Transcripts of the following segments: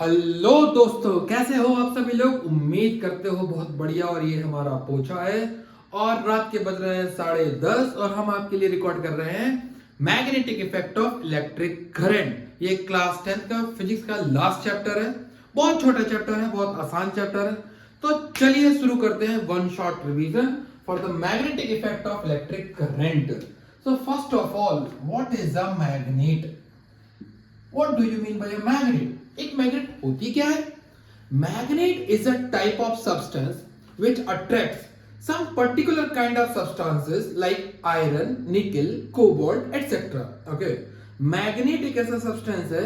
Hello दोस्तों, कैसे हो आप सभी लोग। उम्मीद करते हो बहुत बढ़िया। और ये हमारा पोछा है और रात के बज रहे हैं 10:30 और हम आपके लिए रिकॉर्ड कर रहे हैं magnetic effect of electric current. ये क्लास 10 का फिजिक्स का लास्ट चैप्टर है। बहुत छोटा चैप्टर है, बहुत आसान चैप्टर है। तो चलिए शुरू करते हैं one short revision for the magnetic effect of electric current. So first of all, what is a magnet? What do you mean by a magnet? एक मैग्नेट होती क्या है? Magnet is a type of substance which attracts some particular kind of substances like iron, nickel, cobalt, etc. Okay. Magnet एक ऐसा substance है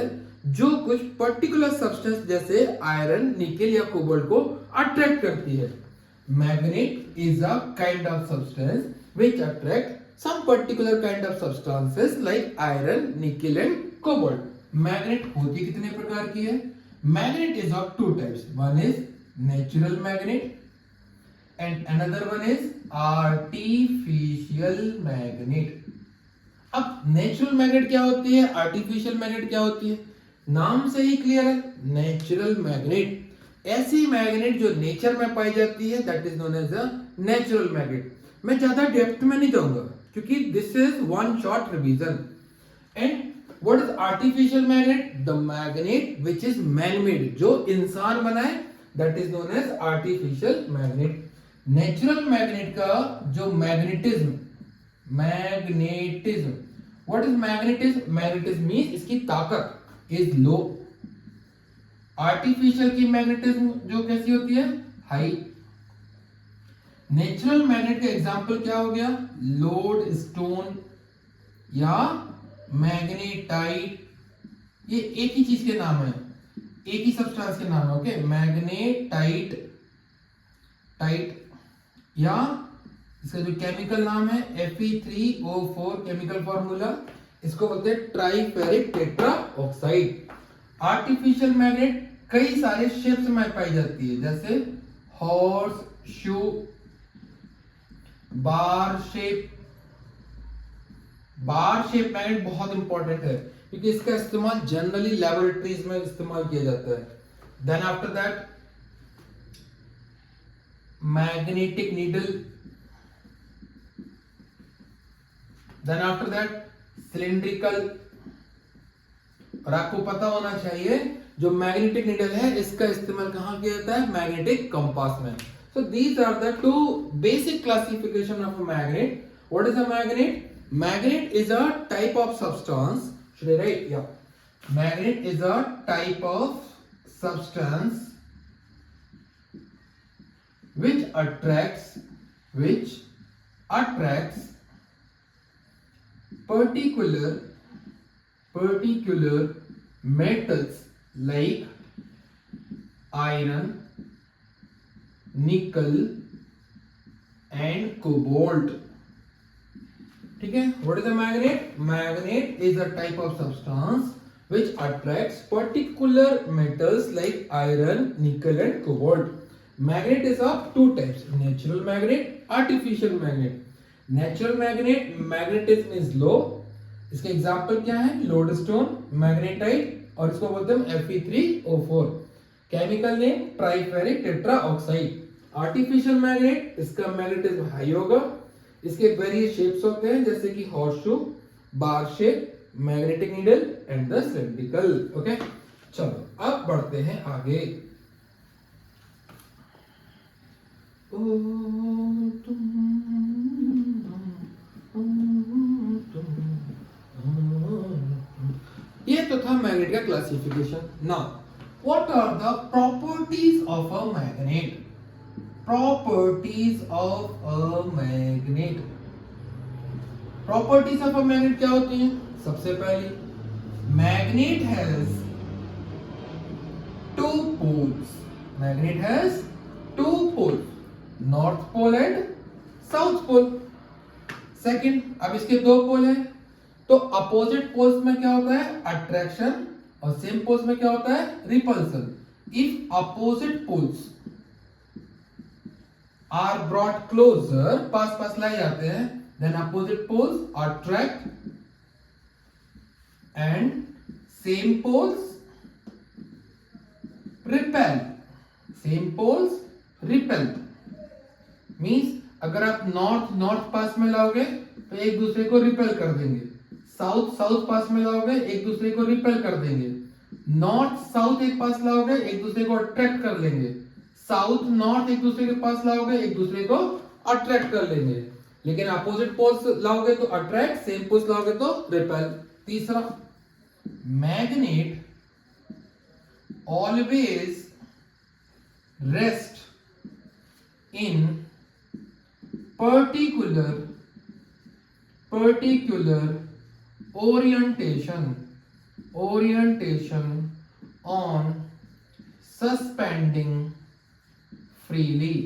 जो कुछ particular substance जैसे आयरन, निकल या कोबाल्ट को अट्रैक्ट करती है। Magnet is a kind of substance which attract some particular kind of substances like iron, nickel and cobalt. Magnet होती कितने प्रकार की है? Magnet is of two types. One is natural magnet and another one is artificial magnet. अब natural magnet क्या होती है, artificial magnet क्या होती है? नाम से ही क्लियर है। नेचुरल मैग्नेट ऐसी मैग्नेट जो नेचर में पाई जाती है, that is known as a natural magnet. मैं ज्यादा डेप्थ में नहीं जाऊंगा क्योंकि this is one short revision. And what is artificial magnet? The magnet which is man made, जो इंसान बनाए, that is known as artificial magnet. Natural magnet का जो magnetism, what is magnetism? Magnetism means इसकी ताकत is low. artificial की magnetism जो कैसी होती है, high. नेचुरल मैग्नेट का एग्जांपल क्या हो गया? लोड स्टोन या मैग्नेटाइट। ये एक ही चीज के नाम है, एक ही सब्सटेंस के नाम है। ओके, मैग्नेटाइट या इसका जो केमिकल नाम है Fe3O4 केमिकल फॉर्मूला, इसको बोलते हैं ट्राइफेरिक टेट्रा ऑक्साइड। आर्टिफिशियल मैग्नेट कई सारे शेप्स में पाई जाती है, जैसे हॉर्स शू, बार शेप मैग्नेट बहुत इंपॉर्टेंट है क्योंकि इसका इस्तेमाल जनरली लैबोरेटरीज में इस्तेमाल किया जाता है। Then after that magnetic needle, then after that cylindrical. और आपको पता होना चाहिए जो मैग्नेटिक नीडल है इसका इस्तेमाल कहां किया जाता है? मैग्नेटिक कंपास में। So these are the two basic classification of a magnet. What is a magnet? Magnet is a type of substance. Should I write? Yeah. Magnet is a type of substance which attracts particular metals like iron, nickel and cobalt. ठीक है। What is a magnet? Magnet is a type of substance which attracts particular metals like iron, nickel and cobalt. Magnet is of two types: natural magnet, artificial magnet. Natural magnet, magnetism is low. इसके example क्या है? Lodestone, magnetite और इसको बोलते हैं Fe3O4। Chemical name triferric tetra oxide. Artificial magnet, इसका magnetism high होगा। इसके वेरियस शेप्स होते हैं जैसे कि horseshoe, bar shape, magnetic needle and the cylindrical. Okay, चलो अब बढ़ते हैं आगे। ये तो था मैग्नेट का classification. Now what are the properties of a magnet? Properties of a magnet. Properties of a magnet क्या होती हैं? सबसे पहली, magnet has two poles. Magnet has two poles, north pole and south pole. Second, अब इसके दो पोल हैं तो अपोजिट पोल्स में क्या होता है? अट्रैक्शन। और सेम पोल्स में क्या होता है? Repulsion. If opposite poles are brought closer, पास लाए जाते हैं, then opposite poles attract and same poles same poles repel. Means अगर आप नॉर्थ पास में लाओगे तो एक दूसरे को रिपेल कर देंगे, साउथ पास में लाओगे एक दूसरे को रिपेल कर देंगे, नॉर्थ साउथ एक पास लाओगे एक दूसरे को अट्रैक्ट कर लेंगे, साउथ नॉर्थ एक दूसरे के पास लाओगे एक दूसरे को अट्रैक्ट कर लेंगे। लेकिन अपोजिट पोल्स लाओगे तो अट्रैक्ट, सेम पोल्स लाओगे तो रिपेल। तीसरा, magnet always rest in particular orientation on suspending freely।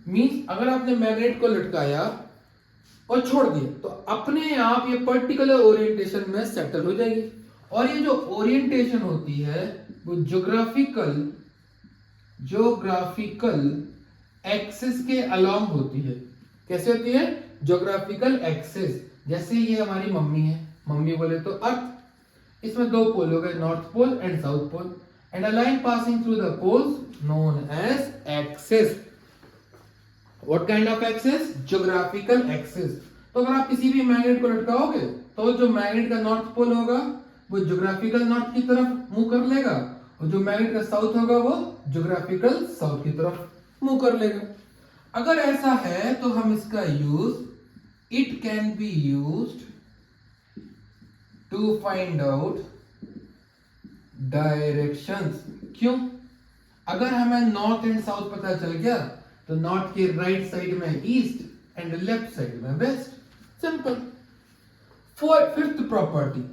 Means अगर आपने मैग्नेट को लटकाया और छोड़ दिया तो अपने आप ये पर्टिकुलर ओरिएंटेशन में सेटल हो जाएगी। और ये जो ओरिएंटेशन होती है वो ज्योग्राफिकल एक्सिस के अलोंग होती है। कैसे होती है? Geographical axis. जैसे ये हमारी मम्मी है, मम्मी बोले तो अर्थ, इसमें दो पोल हो गए, north pole and south pole, and a line passing through the poles known as axis. What kind of axis? Geographical axis. तो अगर आप किसी भी मैग्नेट को लटकाओगे तो जो मैग्नेट का नॉर्थ पोल होगा वो ज्योग्राफिकल नॉर्थ की तरफ मुंह कर लेगा, और जो मैग्नेट का साउथ होगा वो ज्योग्राफिकल साउथ की तरफ मुंह कर लेगा। अगर ऐसा है तो हम इसका it can be used to find out directions. क्यों? अगर हमें नॉर्थ एंड साउथ पता चल गया तो नॉर्थ के राइट साइड में ईस्ट एंड लेफ्ट साइड में west. Simple. Fifth property,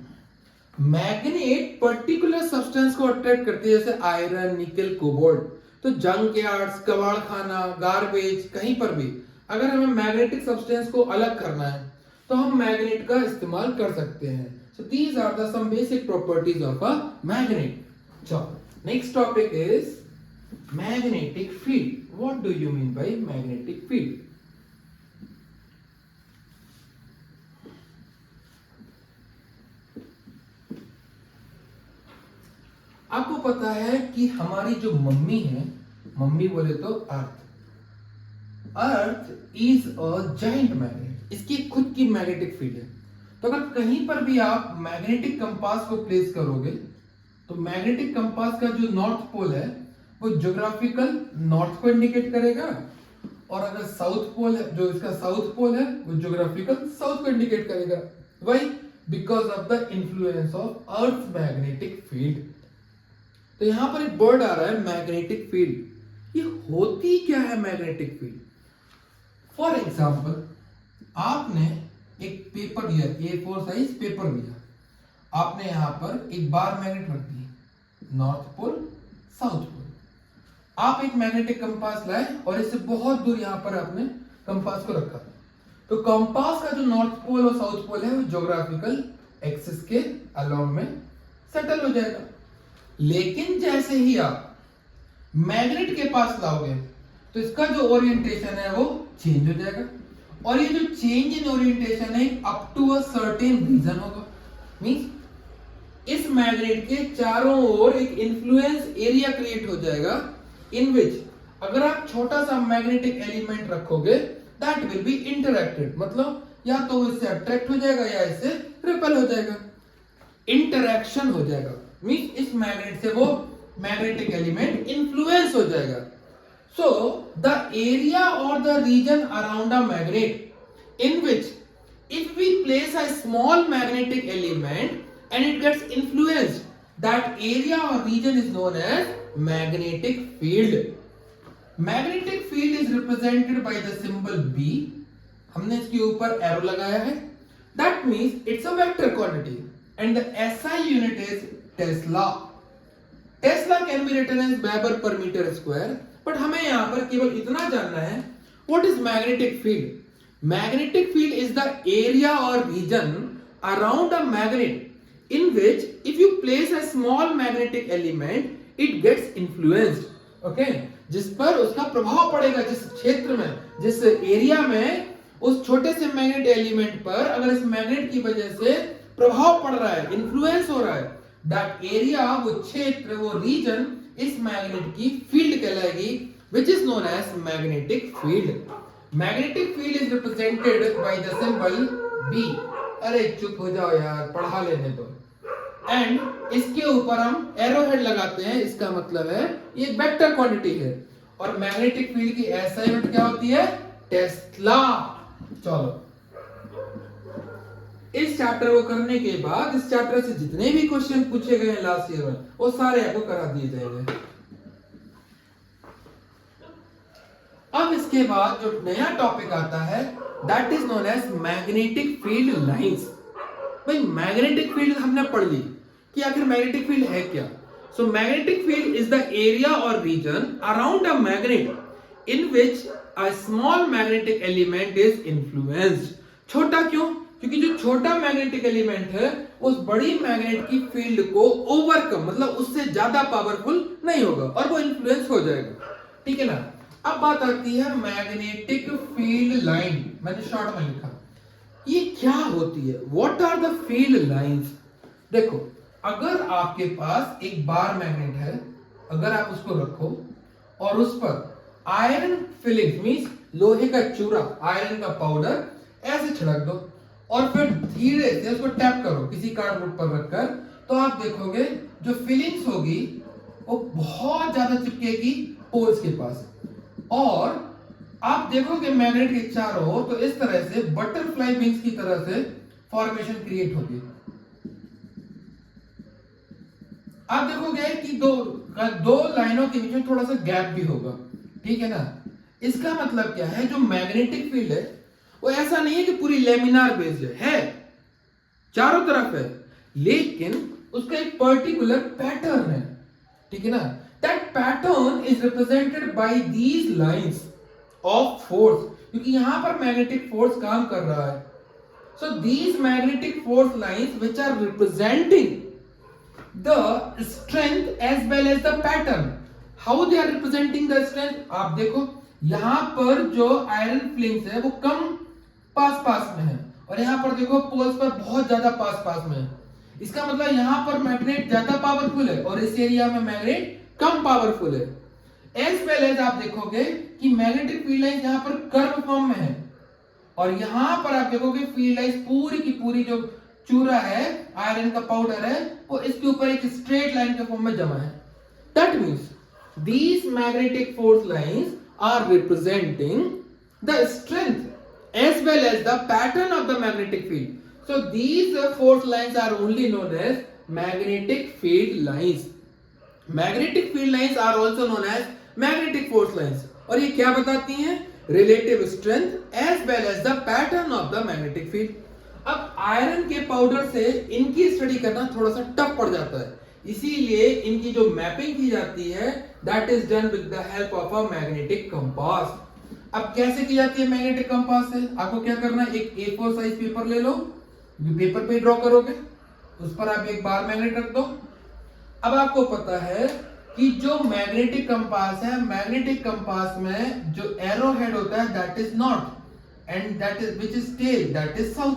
magnet particular substance को अट्रैक्ट करती है, जैसे आयरन, निकल, कोबाल्ट। तो जंक यार्ड्स, कबाड़ खाना, गार्बेज, कहीं पर भी अगर हमें मैग्नेटिक सब्सटेंस को अलग करना है तो हम मैग्नेट का इस्तेमाल कर सकते हैं। So these are the some basic properties of a magnet. चलो, next topic is magnetic field. What do you mean by magnetic field? आपको पता है कि हमारी जो मम्मी है, मम्मी बोले तो earth is a giant magnet. इसकी खुद की मैग्नेटिक फील्ड है। तो अगर कहीं पर भी आप मैग्नेटिक कंपास को प्लेस करोगे तो मैग्नेटिक कंपास का जो नॉर्थ पोल है वो ज्योग्राफिकल नॉर्थ को इंडिकेट करेगा, और अगर साउथ पोल है, जो इसका साउथ पोल है, वो ज्योग्राफिकल साउथ को इंडिकेट करेगा। Why? Because of the influence of earth magnetic field. तो यहां पर एक वर्ड आ रहा है मैग्नेटिक फील्ड। ये होती क्या है मैग्नेटिक फील्ड? फॉर एग्जाम्पल, आपने एक पेपर लिया, A4 साइज पेपर लिया, आपने यहां पर एक बार मैग्नेट रख दी, नॉर्थ पोल, साउथ पोल। आप एक मैग्नेटिक कंपास लाए और इससे बहुत दूर यहां पर आपने कंपास को रखा। तो कंपास का जो नॉर्थ पोल और साउथ पोल है वो ज्योग्राफिकल एक्सिस के अलोंग में सेटल हो जाएगा। लेकिन जैसे ही आप मैग्नेट के पास लाओगे तो इसका जो ओरिएंटेशन है वो चेंज हो जाएगा, और ये जो चेंज इन ओरिएंटेशन है up to a certain region होगा। मींस इस मैग्नेट के चारों ओर एक इन्फ्लुएंस एरिया क्रिएट हो जाएगा, इन विच अगर आप छोटा सा मैग्नेटिक एलिमेंट रखोगे दैट विल बी इंटरैक्टेड। मतलब या तो वो इससे अट्रैक्ट हो जाएगा या इससे रिपेल हो जाएगा, इंटरैक्शन हो जाएगा। मींस इस मैग्नेट से वो मैग्नेटिक एलिमेंट इन्फ्लुएंस हो जाएगा। सो द एरिया और the region around a magnet in which if we place a small magnetic element and it gets influenced, that area or region is known as magnetic field. Magnetic field is represented by the symbol B. हमने इसके ऊपर arrow लगाया है। That means it's a vector quantity and the SI unit is Tesla. Tesla can be written as Weber per meter square, but हमें यहाँ पर केवल इतना जानना है, what is magnetic field? Magnetic field is the area or region around a magnet in which if you place a small magnetic element it gets influenced. Okay, जिस पर उसका प्रभाव पड़ेगा, जिस क्षेत्र में, जिस एरिया में उस छोटे से मैग्नेट एलिमेंट पर अगर इस मैग्नेट की वजह से प्रभाव पड़ रहा है, इन्फ्लुएंस हो रहा है, दैट एरिया, वो क्षेत्र, वो रीजन इस मैग्नेट की फील्ड कहलाएगी, which is known as magnetic field. Magnetic field is represented by the symbol B. अरे चुप हो जाओ यार, पढ़ा लेने दो. एंड इसके ऊपर हम एरो हेड लगाते हैं, इसका मतलब है ये वेक्टर क्वांटिटी है. और मैग्नेटिक फील्ड की एसआई यूनिट क्या होती है? टेस्ला. चलो, इस चैप्टर को करने के बाद इस चैप्टर से जितने भी क्वेश्चन पूछे गए हैं लास्ट ईयर में, वो सारे आपको करा दिए जाएंगे. अब इसके बाद जो नया टॉपिक आता है, that is known as magnetic field lines. भाई मैग्नेटिक फील्ड हमने पढ़ ली कि आखिर मैग्नेटिक फील्ड है क्या. So magnetic field is the area और region around a magnet in which a small magnetic element is influenced. छोटा क्यों? क्योंकि जो छोटा मैग्नेटिक एलिमेंट है उस बड़ी मैग्नेट की फील्ड को ओवरकम, मतलब उससे ज्यादा पावरफुल नहीं होगा और वो इन्फ्लुएंस हो जाएगा. ठीक है ना. अब बात आती है मैग्नेटिक फील्ड लाइन. मैंने शॉर्ट में लिखा, ये क्या होती है? What are the field lines? देखो, अगर आपके पास एक बार मैग्नेट है, अगर आप उसको रखो और उस पर आयरन फिलिंग मींस लोहे का चूरा, आयरन का पाउडर ऐसे छिड़क दो और फिर धीरे से उसको टैप करो किसी कार्डबोर्ड पर रखकर, तो आप देखोगे जो फिलिंग्स होगी वो बहुत ज्यादा चिपकेगी पोल्स के पास. और आप देखोगे मैग्नेट के चारों ओर तो इस तरह से बटरफ्लाई विंग्स की तरह से फॉर्मेशन क्रिएट होगी. आप देखोगे कि दो लाइनों के बीच में थोड़ा सा गैप भी होगा. ठीक है ना. इसका मतलब क्या है? जो मैग्नेटिक फील्ड है वो ऐसा नहीं है कि पूरी लेमिनार बेस्ड है, चारों तरफ है, लेकिन उसका एक पर्टिकुलर पैटर्न है. ठीक है ना. That pattern is represented by these lines of force, क्योंकि यहां पर मैग्नेटिक फोर्स काम कर रहा है. So these magnetic force lines which are representing the strength as well as the pattern. How they are representing the strength? आप देखो, यहां पर जो आयरन फिलिंग्स है वो कम पास में है और यहां पर देखो पोल्स पर बहुत ज्यादा पास में है. इसका मतलब यहां पर मैग्नेट ज्यादा पावरफुल है और इस एरिया में मैग्नेट कम पावरफुल है. एज वेल एज आप देखोगे कि मैग्नेटिक फील्ड लाइंस यहां पर कर्व फॉर्म में है और यहां पर आप देखोगे फील्ड लाइंस पूरी की पूरी जो चूरा है, आयरन का पाउडर है, वो इसके ऊपर एक स्ट्रेट लाइन के फॉर्म में जमा है. That means these magnetic force lines are representing the strength as well as the pattern of the magnetic field. So these force lines are only known as magnetic field lines. Magnetic field lines are also known as magnetic force lines. और ये क्या बताती हैं? Relative strength as well as the pattern of the magnetic field. अब iron के powder से इनकी study करना थोड़ा सा टफ पड़ जाता है, इसीलिए इनकी जो मैपिंग की जाती है that is done with the help of a magnetic compass. अब कैसे की जाती है मैग्नेटिक कंपास से? आपको क्या करना है, एक A4 साइज पेपर ले लो, पेपर पे ड्रॉ करोगे, उस पर आप एक बार मैग्नेट रख दो. अब आपको पता है कि जो मैग्नेटिक कंपास है, मैग्नेटिक कंपास में जो एरो हेड होता है that is north and that is which is tail that is south.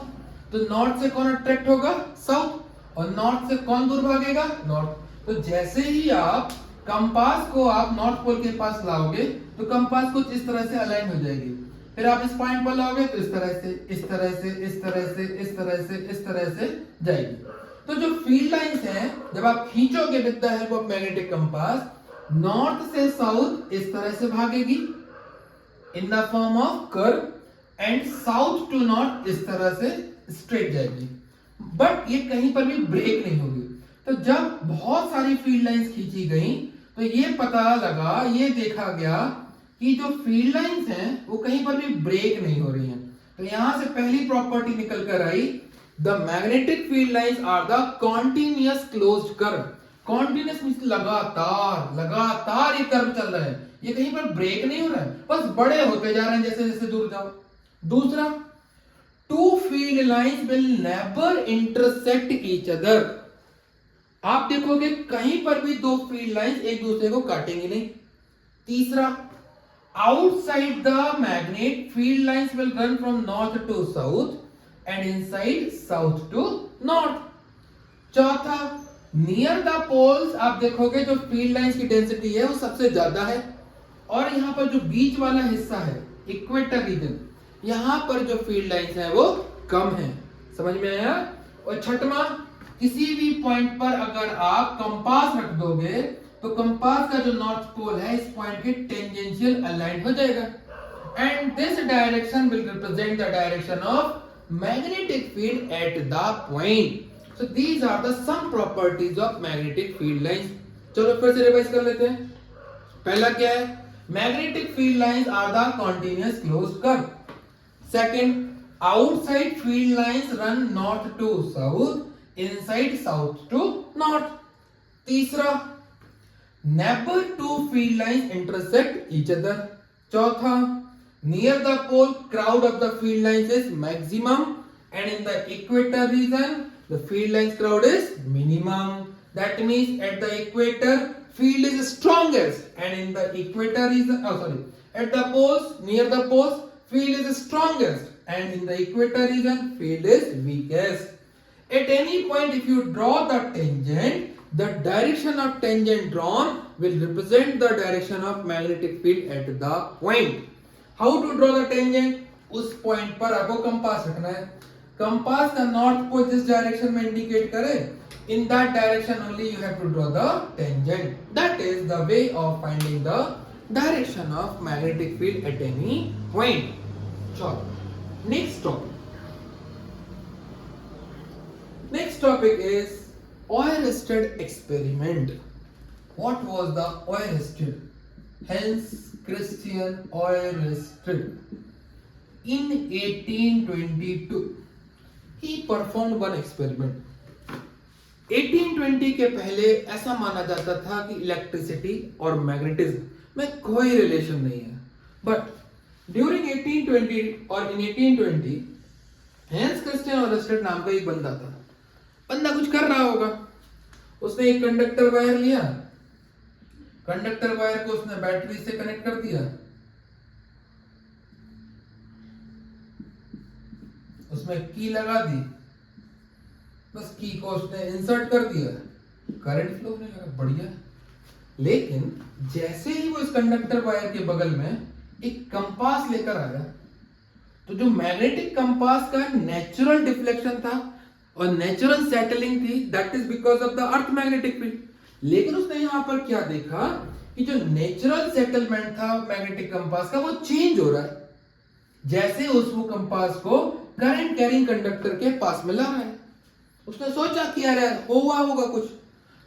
तो नॉर्थ से कौन अट्रैक्ट होगा? साउथ. और नॉर्थ से कौन दूर भागेगा? नॉर्थ. तो जैसे ही आप कंपास को आप नॉर्थ पोल के पास लाओगे तो कंपास कुछ इस तरह से अलाइन हो जाएगी. फिर आप इस पॉइंट पर लाओगे तो इस तरह से, इस तरह से, इस तरह से, इस तरह से, इस तरह से जाएगी. तो जो फील्ड लाइंस हैं जब आप खींचोगे with the help of magnetic compass, north से साउथ इस तरह से भागेगी in the form of curve and south to north इस तरह से स्ट्रेट जाएगी. बट ये कहीं पर भी ब्रेक नहीं होगी. तो जब बहुत सारी फील्ड लाइंस खींची गई तो ये पता लगा, ये देखा गया कि जो फील्ड लाइंस हैं वो कहीं पर भी ब्रेक नहीं हो रही हैं. तो यहां से पहली प्रॉपर्टी निकल कर आई, the magnetic field lines are the continuous closed curve. Continuous means लगातार ये कर्व चल रहा है, ये कहीं पर ब्रेक नहीं हो रहा है, बस बड़े होते जा रहे हैं जैसे जैसे दूर जाओ. दूसरा, two field lines will never intersect each other. आप देखोगे कहीं पर भी दो फील्ड लाइंस एक दूसरे को काटेंगे नहीं. तीसरा, outside the magnet field lines will run from north to south and inside south to north. चौथा, नियर द पोल्स आप देखोगे जो फील्ड लाइंस की डेंसिटी है वो सबसे ज्यादा है, और यहाँ पर जो बीच वाला हिस्सा है इक्वेटर रीजन, यहाँ पर जो फील्ड लाइंस है वो कम है। समझ में आया? और छठवां, किसी भी पॉइंट पर अगर आप कंपास रख दोगे तो कंपास का जो नॉर्थ पोल है इस पॉइंट के टेंजेंशियल अलाइन हो जाएगा, and this direction will represent the direction of magnetic field at the point. So these are the some properties of magnetic field lines. चलो फिर से रिवाइज कर लेते हैं। पहला क्या है? Magnetic field lines are the continuous closed curve. Second, outside field lines run north to south, inside south to north. तीसरा, never two field lines intersect each other. चौथा, near the pole crowd of the field lines is maximum, and in the equator region the field lines crowd is minimum. That means at the equator field is strongest, and in the equator region, at the poles, near the poles field is strongest, and in the equator region field is weakest. At any point if you draw the tangent, the direction of tangent drawn will represent the direction of magnetic field at the point. How to draw the tangent? उस point पर आपको compass रखना है। Compass का north pole जिस direction में indicate करे, in that direction only you have to draw the tangent. That is the way of finding the direction of magnetic field at any point. चलो next topic. Next topic is Oersted experiment. What was the Oersted? Hans Christian Oersted. In 1822, he performed one experiment. 1820 के पहले ऐसा माना जाता था कि electricity और magnetism में कोई रिलेशन नहीं है, बट ड्यूरिंग 1820 और इन 1820 हैंस क्रिस्टियन ऑयरस्टेड नाम का एक बंदा था। बंदा कुछ कर रहा होगा, उसने एक कंडक्टर वायर लिया, कंडक्टर वायर को उसने बैटरी से कनेक्ट कर दिया, उसमें की लगा दी, बस की को उसने इंसर्ट कर दिया, करंट फ्लो होने लगा, बढ़िया। लेकिन जैसे ही वो इस कंडक्टर वायर के बगल में एक कंपास लेकर आया, तो जो मैग्नेटिक कंपास का नेचुरल डिफ्लेक्शन था और नेचुरल सेटलिंग थी, that is because of the earth magnetic field. लेकिन उसने यहां पर क्या देखा कि जो नेचुरल सेटलमेंट था मैग्नेटिक कंपास का वो चेंज हो रहा है, जैसे उस वो कंपास को करंट कैरिंग कंडक्टर के पास में ला रहा है। उसने सोचा कि यार हुआ होगा कुछ,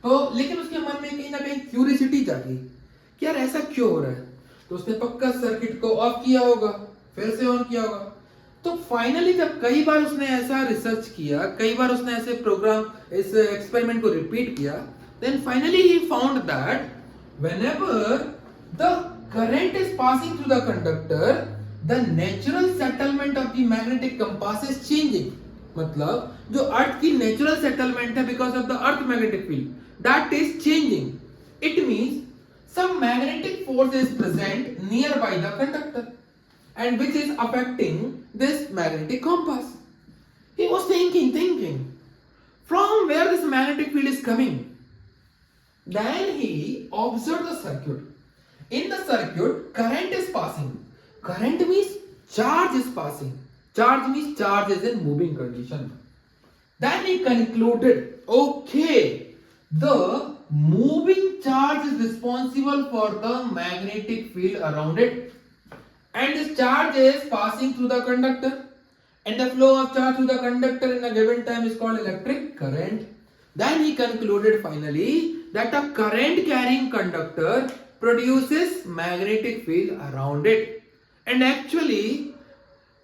तो लेकिन उसके मन में कहीं ना कहीं क्यूरियोसिटी जागी कि यार ऐसा क्यों हो रहा है। तो उसने पक्का सर्किट को ऑफ किया होगा, फिर से ऑन किया होगा। तो फाइनली जब कई बार उसने ऐसा रिसर्च किया, कई बार उसने ऐसे प्रोग्राम, इस एक्सपेरिमेंट को रिपीट किया, then finally he found that whenever the current is passing through the conductor, the natural settlement of the magnetic compass is changing. मतलब जो अर्थ की नेचुरल सेटलमेंट है because of the earth magnetic field, that is changing. It means some magnetic force is present nearby the conductor and which is affecting this magnetic compass. He was thinking from where this magnetic field is coming. Then he observed the circuit. In the circuit, current is passing. Current means charge is passing. Charge means charge is in moving condition. Then he concluded, okay, the moving charge is responsible for the magnetic field around it. And this charge is passing through the conductor, and the flow of charge through the conductor in a given time is called electric current. Then he concluded finally that a current carrying conductor produces magnetic field around it, and actually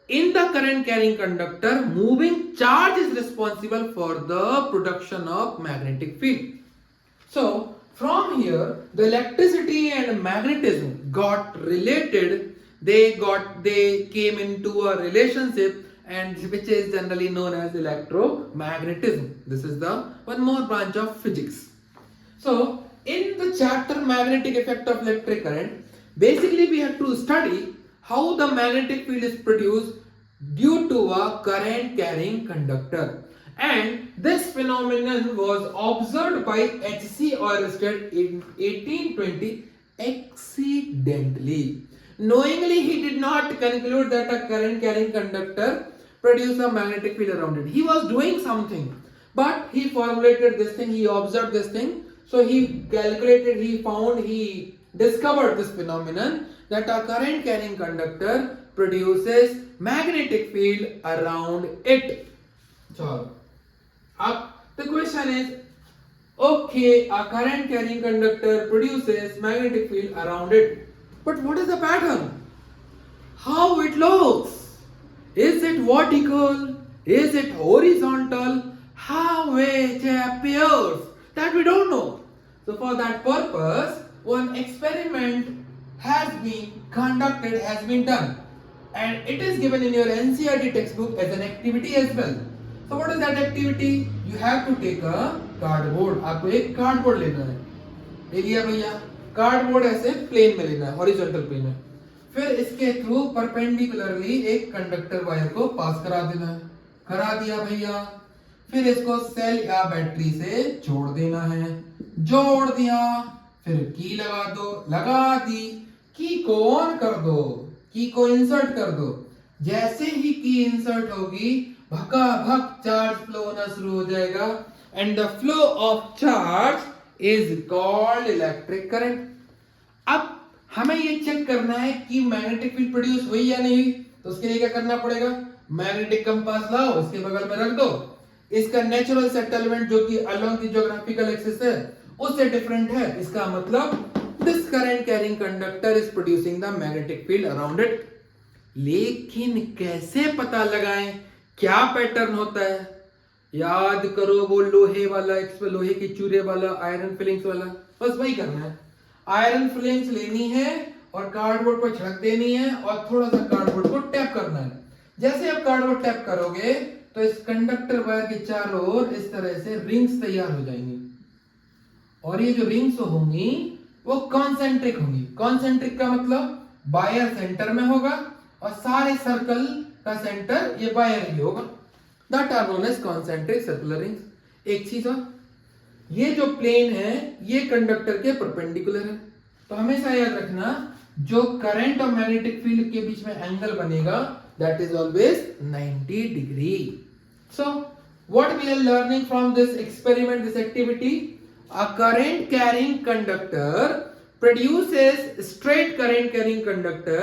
in the current carrying conductor moving charge is responsible for the production of magnetic field. So from here the electricity and magnetism got related. They came into a relationship, and which is generally known as electromagnetism. This is the one more branch of physics. So in the chapter magnetic effect of electric current, basically we have to study how the magnetic field is produced due to a current carrying conductor. And this phenomenon was observed by H.C. Oersted in 1820 accidentally. Knowingly, he did not conclude that a current carrying conductor produces a magnetic field around it. He was doing something, but he formulated this thing, he observed this thing. So he calculated, he found, he discovered this phenomenon that a current carrying conductor produces magnetic field around it. So, the question is, okay, a current carrying conductor produces magnetic field around it. But what is the pattern? How it looks? Is it vertical? Is it horizontal? How it appears? That we don't know. So for that purpose, one experiment has been conducted, has been done. And it is given in your NCERT textbook as an activity as well. So what is that activity? You have to take a cardboard. आपको एक cardboard लेना है. ले लिया भैया. Cardboard ऐसे plane में लेना है, horizontal plane में. फिर इसके थ्रू परपेंडिकुलरली एक कंडक्टर वायर को पास करा देना है. करा दिया भैया. फिर इसको सेल या बैटरी से जोड़ देना है. जोड़ दिया. फिर की लगा दो. लगा दी. की को ऑन कर दो. की को इंसर्ट कर दो. जैसे ही की इंसर्ट होगी, भका भक चार्ज फ्लो होना शुरू हो जाएगा. And the flow of charge is called electric current. अब हमें ये चेक करना है कि मैग्नेटिक फील्ड प्रोड्यूस हुई या नहीं. तो उसके लिए क्या करना पड़ेगा? मैग्नेटिक कंपास लाओ, इसके बगल में रख दो. इसका नेचुरल सेटलमेंट जो कि अलोंग द ज्योग्राफिकल एक्सिस है उससे डिफरेंट है. इसका मतलब this current carrying conductor is producing the magnetic field around it. लेकिन कैसे पता लगाएं? क्या पैटर्न होता है? याद करो वो लोहे वाला, लोहे की चूरे वाला, आयरन फिलिंग्स वाला. बस वही करना है. आयरन फिलिंग्स लेनी है और कार्डबोर्ड पर छिड़क देनी है और थोड़ा सा कार्डबोर्ड को टैप करना है. जैसे आप कार्डबोर्ड टैप करोगे तो इस कंडक्टर वायर के चारों ओर इस तरह से रिंग्स तैयार हो जाएंगी. और ये जो रिंग्स होंगी वो कॉन्सेंट्रिक होंगी. कॉन्सेंट्रिक का मतलब वायर सेंटर में होगा और सारे सर्कल का सेंटर ये वायर ही होगा. That are known as concentric circular rings. एक चीज और, ये जो प्लेन है ये कंडक्टर के परपेंडिकुलर है. तो हमेशा याद रखना, जो करंट और मैग्नेटिक फील्ड के बीच में एंगल बनेगा that is always 90 degree. So what we are learning from this experiment, this activity? A current carrying conductor produces straight current carrying conductor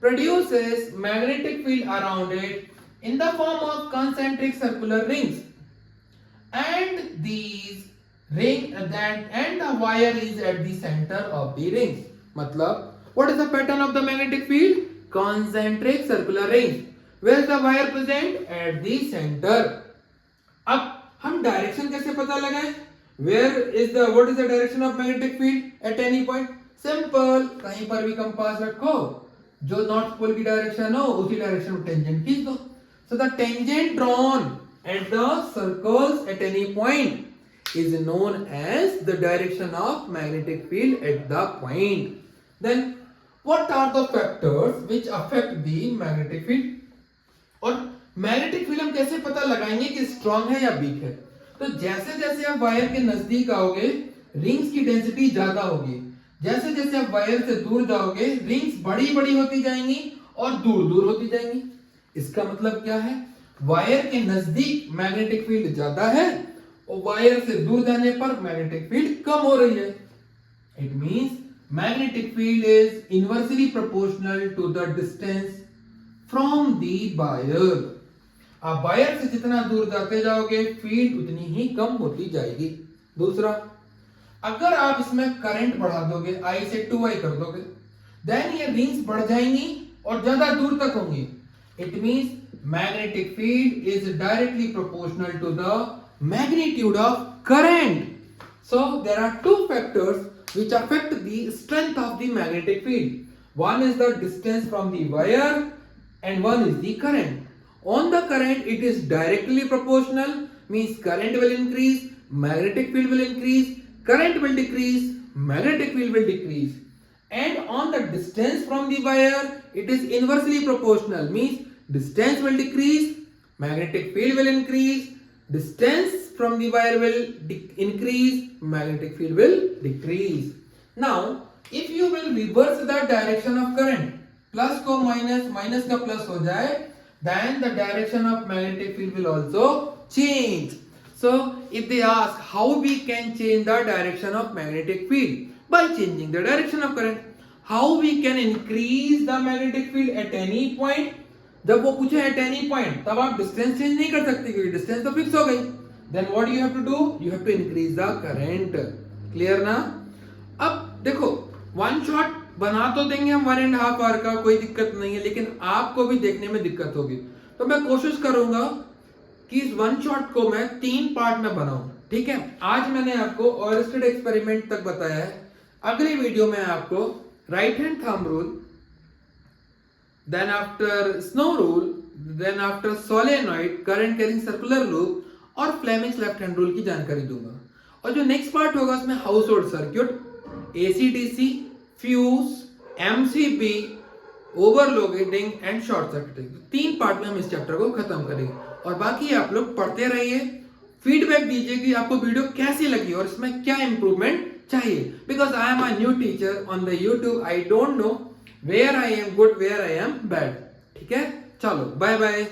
produces magnetic field around it in the form of concentric circular rings, and these ring and the wire is at the center of the rings. मतलब what is the pattern of the magnetic field? Concentric circular rings. Where is the wire present? At the center. अब हम direction कैसे पता लगाएं? What is the direction of magnetic field at any point? Simple. कहीं पर भी compass रखो, जो नॉर्थ पोल की डायरेक्शन हो उसी डायरेक्शन में टेंजेंट खींच दो. So the tangent drawn at the circles at any point is known as the direction of magnetic field at the point. Then what are the factors which affect the magnetic field? और magnetic field हम कैसे पता लगाएंगे कि strong है या week है? तो जैसे जैसे आप वायर के नजदीक आओगे रिंग्स की डेंसिटी ज्यादा होगी. जैसे जैसे आप वायर से दूर जाओगे रिंग्स बड़ी बड़ी होती जाएंगी और दूर दूर होती जाएंगी. इसका मतलब क्या है? वायर के नजदीक मैग्नेटिक फील्ड ज्यादा है और वायर से दूर जाने पर मैग्नेटिक फील्ड कम हो रही है. It means magnetic field is inversely proportional to the distance from the wire. आप वायर से जितना दूर जाते जाओगे फील्ड उतनी ही कम होती जाएगी. दूसरा, अगर आप इसमें करंट बढ़ा दोगे, I से 2I कर दोगे, देन ये रिंग्स बढ़ जाएंगी और ज्यादा दूर तक होंगी. It means magnetic field is directly proportional to the magnitude of current. So there are two factors which affect the strength of the magnetic field. One is the distance from the wire and one is the current. On the current it is directly proportional, means current will increase, magnetic field will increase, current will decrease, magnetic field will decrease. And on the distance from the wire it is inversely proportional, means distance will decrease, magnetic field will increase, distance from the wire will increase, magnetic field will decrease. Now if you will reverse the direction of current, plus को minus, minus का plus हो जाए, then the direction of magnetic field will also change. So if they ask how we can change the direction of magnetic field, by changing the direction of current. How we can increase the magnetic field at any point? जब वो पूछे at any point, तब आप distance change नहीं कर सकते क्योंकि distance तो फिक्स हो गई. Then what do you have to do? You have to increase the current. Clear ना? अब देखो वन शॉट बना तो देंगे हम 1.5 आवर का, कोई दिक्कत नहीं है, लेकिन आपको भी देखने में दिक्कत होगी. तो मैं कोशिश करूंगा कि इस वन शॉट को मैं 3 पार्ट में बनाऊं. ठीक है, आज मैंने आपको ऑयस्टेड एक्सपेरिमेंट तक बताया है. अगले वीडियो में आपको right hand thumb rule, then after snow rule, then after solenoid, current carrying circular loop और फ्लेमिंग्स लेफ्ट हैंड रूल की जानकारी दूंगा. और जो नेक्स्ट पार्ट होगा उसमें household circuit, AC DC, fuse, MCB, overloading and short circuiting. 3 part में हम इस चैप्टर को खत्म करेंगे. और बाकी आप लोग पढ़ते रहिए, फीडबैक दीजिए कि आपको वीडियो कैसी लगी और इसमें क्या इंप्रूवमेंट चाहिए. Because I am a new teacher on the YouTube, I don't know where I am good, where I am bad. ठीक है, चलो बाय बाय.